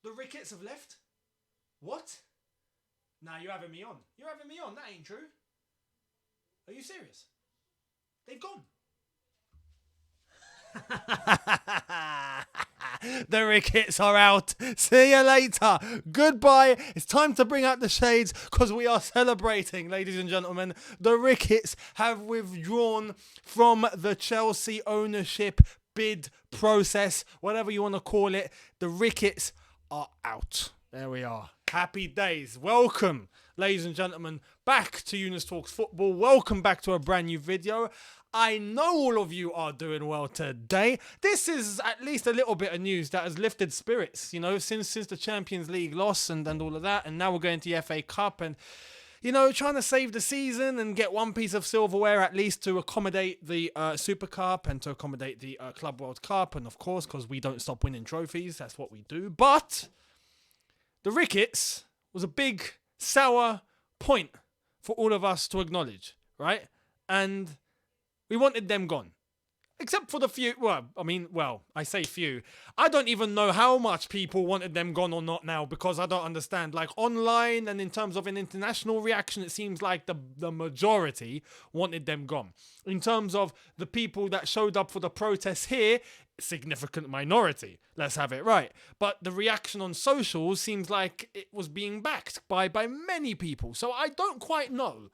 The Ricketts have left? What? Nah, you're having me on. You're having me on. That ain't true. Are you serious? They've gone. The Ricketts are out. See you later. Goodbye. It's time to bring out the shades because we are celebrating, ladies and gentlemen. The Ricketts have withdrawn from the Chelsea ownership bid process, whatever you want to call it. The Ricketts are out. There we are. Happy days. Welcome, ladies and gentlemen, back to Younes Talks Football. Welcome back to a brand new video. I know all of you are doing well today. This is at least a little bit of news that has lifted spirits, you know, since the Champions League loss and all of that. And now we're going to the FA Cup and, you know, trying to save the season and get one piece of silverware at least to accommodate the Super Cup and to accommodate the Club World Cup. And of course, because we don't stop winning trophies, that's what we do. But the Ricketts was a big, sour point for all of us to acknowledge, right? And we wanted them gone. Except for the few, I say few. I don't even know how much people wanted them gone or not now because I don't understand. Like online and in terms of an international reaction, it seems like the majority wanted them gone. In terms of the people that showed up for the protests here, significant minority. Let's have it right. But the reaction on socials seems like it was being backed by many people. So I don't quite know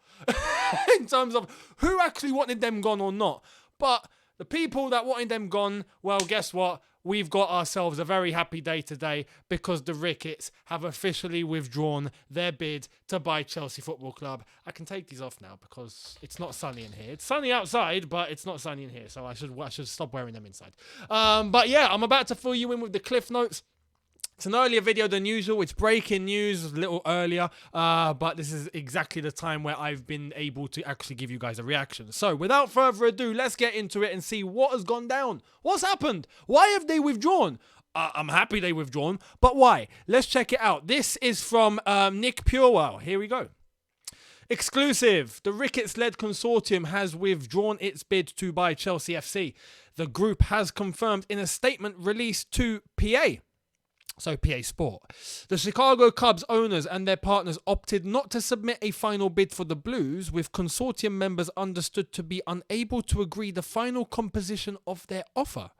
in terms of who actually wanted them gone or not. But the people that wanted them gone, well, guess what? We've got ourselves a very happy day today because the Ricketts have officially withdrawn their bid to buy Chelsea Football Club. I can take these off now because it's not sunny in here. It's sunny outside, but it's not sunny in here, so I should stop wearing them inside. But yeah, I'm about to fill you in with the cliff notes. It's an earlier video than usual. It's breaking news a little earlier, but this is exactly the time where I've been able to actually give you guys a reaction. So without further ado, let's get into it and see what has gone down. What's happened? Why have they withdrawn? I'm happy they withdrawn, but why? Let's check it out. This is from Nick Purewell. Here we go. Exclusive. The Ricketts-led consortium has withdrawn its bid to buy Chelsea FC. The group has confirmed in a statement released to PA. So PA Sport. The Chicago Cubs owners and their partners opted not to submit a final bid for the Blues, with consortium members understood to be unable to agree the final composition of their offer.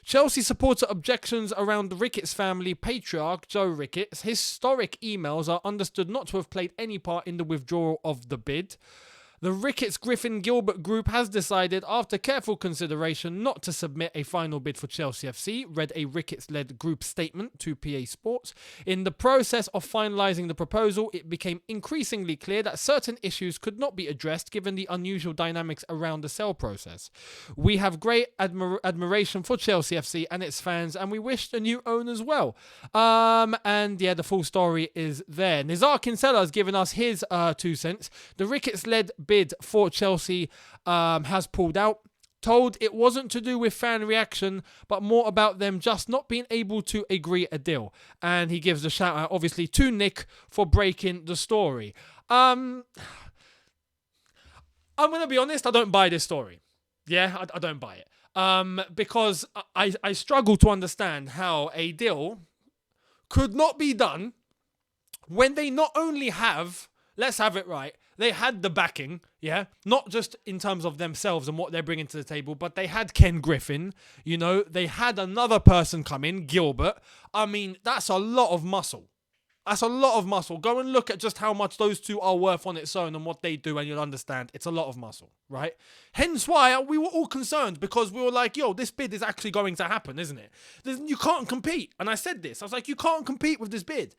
Chelsea supporter objections around the Ricketts family patriarch Joe Ricketts' historic emails are understood not to have played any part in the withdrawal of the bid. The Ricketts-Griffin-Gilbert group has decided, after careful consideration, not to submit a final bid for Chelsea FC, read a Ricketts-led group statement to PA Sports. In the process of finalising the proposal, it became increasingly clear that certain issues could not be addressed given the unusual dynamics around the sale process. We have great admiration for Chelsea FC and its fans, and we wish the new owners well. And yeah, the full story is there. Nizar Kinsella has given us his 2 cents. The Ricketts-led bid for Chelsea has pulled out. Told it wasn't to do with fan reaction, but more about them just not being able to agree a deal. And he gives a shout out, obviously, to Nick for breaking the story. I'm going to be honest, I don't buy this story. Yeah, I don't buy it. Because I struggle to understand how a deal could not be done when they not only have, let's have it right, they had the backing, yeah? Not just in terms of themselves and what they're bringing to the table, but they had Ken Griffin, you know? They had another person come in, Gilbert. I mean, that's a lot of muscle. That's a lot of muscle. Go and look at just how much those two are worth on its own and what they do, and you'll understand it's a lot of muscle, right? Hence why we were all concerned, because we were like, yo, this bid is actually going to happen, isn't it? You can't compete. And I said this. I was like, you can't compete with this bid.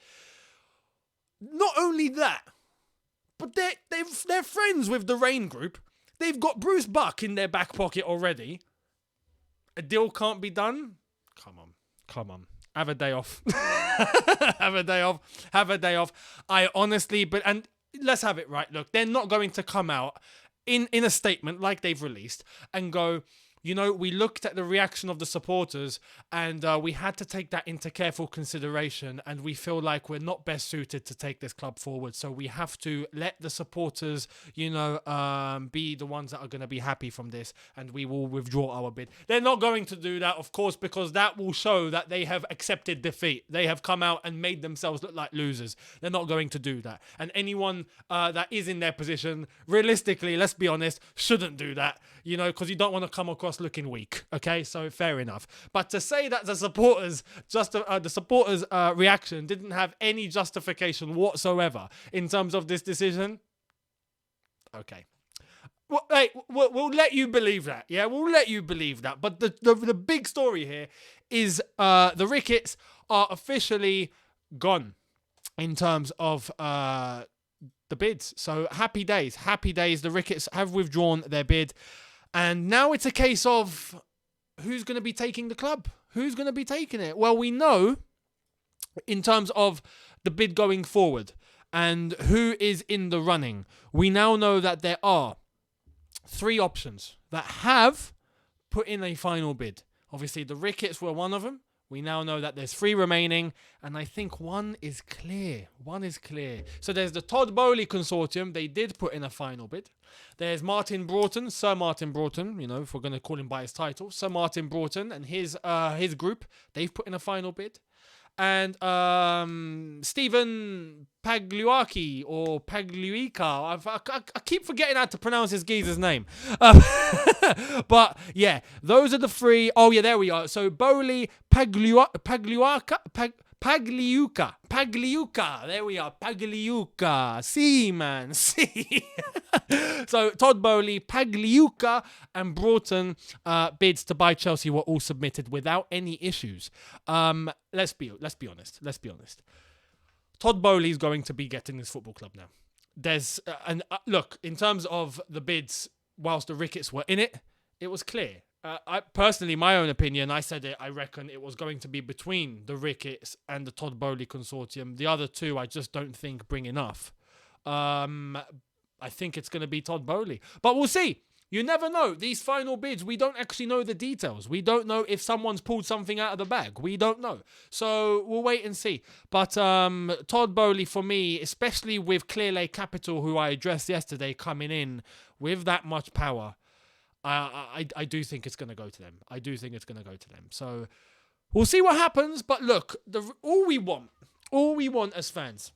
Not only that, but they're friends with the Rain Group. They've got Bruce Buck in their back pocket already. A deal can't be done? Come on. Have a day off. Have a day off. I honestly, and let's have it right. Look, they're not going to come out in a statement like they've released and go, we looked at the reaction of the supporters, and we had to take that into careful consideration, and we feel like we're not best suited to take this club forward. So we have to let the supporters, be the ones that are going to be happy from this, and we will withdraw our bid. They're not going to do that, of course, because that will show that they have accepted defeat. They have come out and made themselves look like losers. They're not going to do that. And anyone that is in their position, realistically, let's be honest, shouldn't do that, because you don't want to come across looking weak. Okay, so fair enough. But to say that the supporters reaction didn't have any justification whatsoever in terms of this decision, okay. Well, hey, we'll let you believe that. Yeah, we'll let you believe that. But the big story here is the Ricketts are officially gone in terms of the bids. So happy days. The Ricketts have withdrawn their bid. And now it's a case of who's going to be taking the club? Who's going to be taking it? Well, we know in terms of the bid going forward and who is in the running. We now know that there are 3 options that have put in a final bid. Obviously, the Ricketts were one of them. We now know that there's 3 remaining, and I think one is clear. So there's the Todd Bowley consortium. They did put in a final bid. There's Martin Broughton, Sir Martin Broughton, if we're going to call him by his title. Sir Martin Broughton and his group, they've put in a final bid. And Stephen Pagliucci or Pagliuca, I keep forgetting how to pronounce this geezer's name. But yeah, those are the 3. Oh yeah, there we are. So Bowley, Pagliuca. There we are. Pagliuca. See, man. See. So Todd Bowley, Pagliuca, and Broughton bids to buy Chelsea were all submitted without any issues. Let's be honest. Todd Bowley is going to be getting this football club now. There's look, in terms of the bids, whilst the Ricketts were in it, it was clear. I personally, my own opinion, I said it. I reckon it was going to be between the Ricketts and the Todd Bowley consortium. The other 2, I just don't think bring enough. I think it's going to be Todd Bowley, but we'll see. You never know. These final bids, we don't actually know the details. We don't know if someone's pulled something out of the bag. We don't know. So we'll wait and see. But Todd Bowley, for me, especially with Clearlake Capital, who I addressed yesterday, coming in with that much power, I do think it's going to go to them. So we'll see what happens. But look, all we want as fans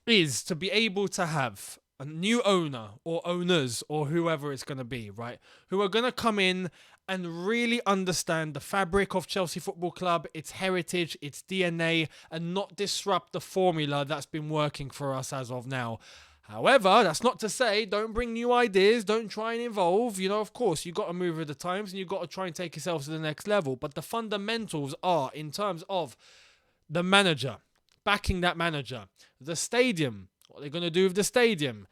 is to be able to have a new owner or owners or whoever it's going to be, right? Who are going to come in and really understand the fabric of Chelsea Football Club, its heritage, its DNA, and not disrupt the formula that's been working for us as of now. However, that's not to say don't bring new ideas, don't try and evolve. Of course, you've got to move with the times and you've got to try and take yourself to the next level. But the fundamentals are in terms of the manager, backing that manager, the stadium, what they're going to do with the stadium,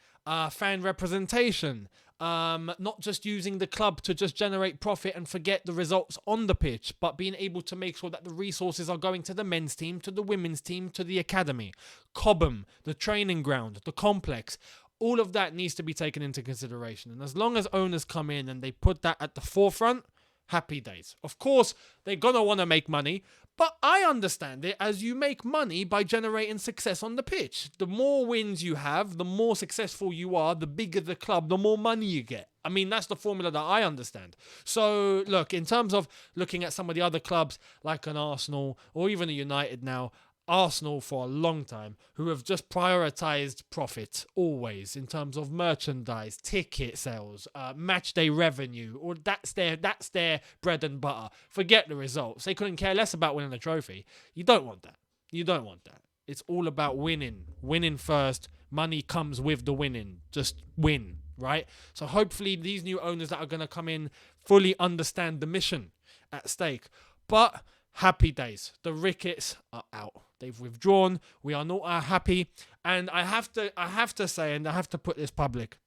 fan representation, not just using the club to just generate profit and forget the results on the pitch, but being able to make sure that the resources are going to the men's team, to the women's team, to the academy, Cobham, the training ground, the complex. All of that needs to be taken into consideration. And as long as owners come in and they put that at the forefront, happy days. Of course, they're going to want to make money, but I understand it as you make money by generating success on the pitch. The more wins you have, the more successful you are, the bigger the club, the more money you get. I mean, that's the formula that I understand. So, look, in terms of looking at some of the other clubs, like an Arsenal or even a United now, Arsenal for a long time, who have just prioritised profit always in terms of merchandise, ticket sales, match day revenue, or that's their bread and butter. Forget the results. They couldn't care less about winning a trophy. You don't want that. It's all about winning. Winning first. Money comes with the winning. Just win, right? So hopefully these new owners that are going to come in fully understand the mission at stake. But happy days. The Ricketts are out. They've withdrawn. We are not happy. And I have to say, and I have to put this public,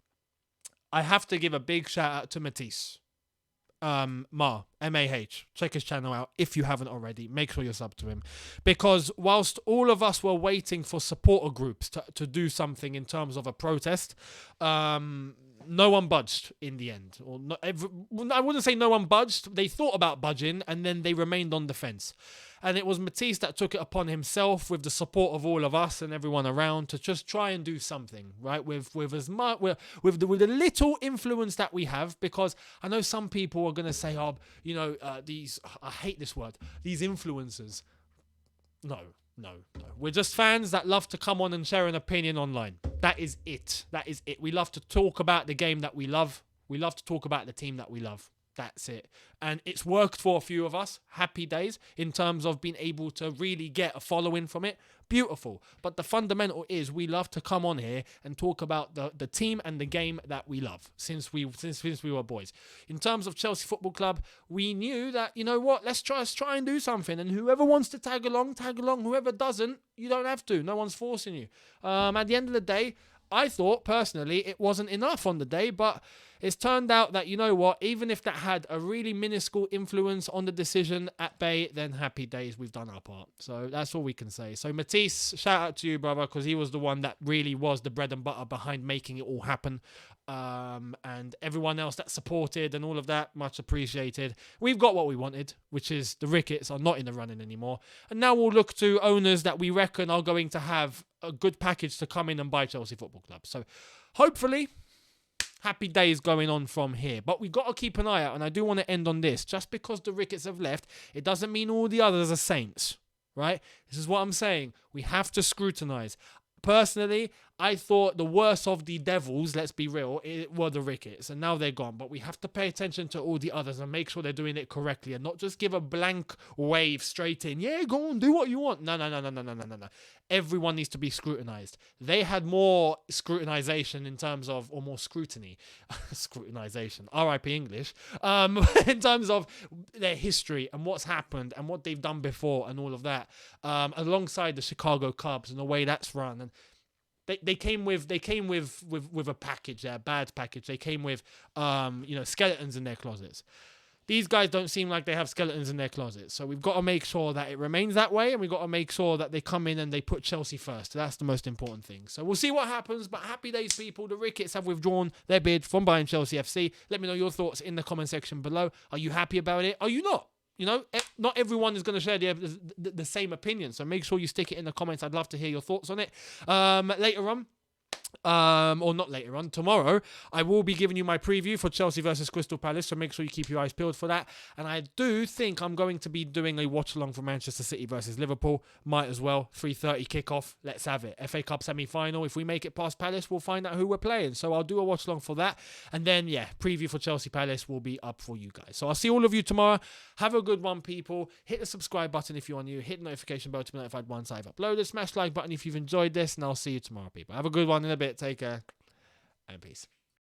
I have to give a big shout out to Matisse. M-A-H. Check his channel out if you haven't already. Make sure you're sub to him. Because whilst all of us were waiting for supporter groups to do something in terms of a protest, no one budged in the end. I wouldn't say no one budged. They thought about budging, and then they remained on the fence. And it was Matisse that took it upon himself, with the support of all of us and everyone around, to just try and do something, right? With as much with the little influence that we have, because I know some people are gonna say, oh, these, I hate this word, these influencers. No. We're just fans that love to come on and share an opinion online. That is it. We love to talk about the game that we love. We love to talk about the team that we love. That's it. And it's worked for a few of us. Happy days in terms of being able to really get a following from it. Beautiful. But the fundamental is we love to come on here and talk about the team and the game that we love since we were boys. In terms of Chelsea Football Club, we knew that, you know what, let's try and do something. And whoever wants to tag along. Whoever doesn't, you don't have to. No one's forcing you. At the end of the day, I thought personally it wasn't enough on the day, but it's turned out that, you know what, even if that had a really minuscule influence on the decision at Bay, then happy days, we've done our part. So that's all we can say. So Matisse, shout out to you, brother, because he was the one that really was the bread and butter behind making it all happen. And everyone else that supported and all of that, much appreciated. We've got what we wanted, which is the Ricketts are not in the running anymore. And now we'll look to owners that we reckon are going to have a good package to come in and buy Chelsea Football Club. So hopefully, happy days going on from here. But we've got to keep an eye out, and I do want to end on this. Just because the Ricketts have left, it doesn't mean all the others are saints, right? This is what I'm saying. We have to scrutinise. Personally, I thought the worst of the devils, let's be real, were the Ricketts, and now they're gone. But we have to pay attention to all the others and make sure they're doing it correctly and not just give a blank wave straight in. Yeah, go on, do what you want. No. Everyone needs to be scrutinised. They had more scrutinisation in terms of, or more scrutiny, scrutinisation, RIP English, in terms of their history and what's happened and what they've done before and all of that, alongside the Chicago Cubs and the way that's run. And they came with a package, a bad package. They came with skeletons in their closets. These guys don't seem like they have skeletons in their closets. So we've got to make sure that it remains that way, and we've got to make sure that they come in and they put Chelsea first. That's the most important thing. So we'll see what happens, but happy days, people. The Ricketts have withdrawn their bid from buying Chelsea FC. Let me know your thoughts in the comment section below. Are you happy about it? Are you not? Not everyone is going to share the same opinion, so make sure you stick it in the comments. I'd love to hear your thoughts on it. Later on, or not later on, tomorrow, I will be giving you my preview for Chelsea versus Crystal Palace, so make sure you keep your eyes peeled for that. And I do think I'm going to be doing a watch-along for Manchester City versus Liverpool. Might as well. 3:30 kickoff. Let's have it. FA Cup semi-final. If we make it past Palace, we'll find out who we're playing. So I'll do a watch-along for that. And then, preview for Chelsea Palace will be up for you guys. So I'll see all of you tomorrow. Have a good one, people. Hit the subscribe button if you are new. Hit the notification bell to be notified once I've uploaded. Smash like button if you've enjoyed this. And I'll see you tomorrow, people. Have a good one in a bit. Take care. And peace.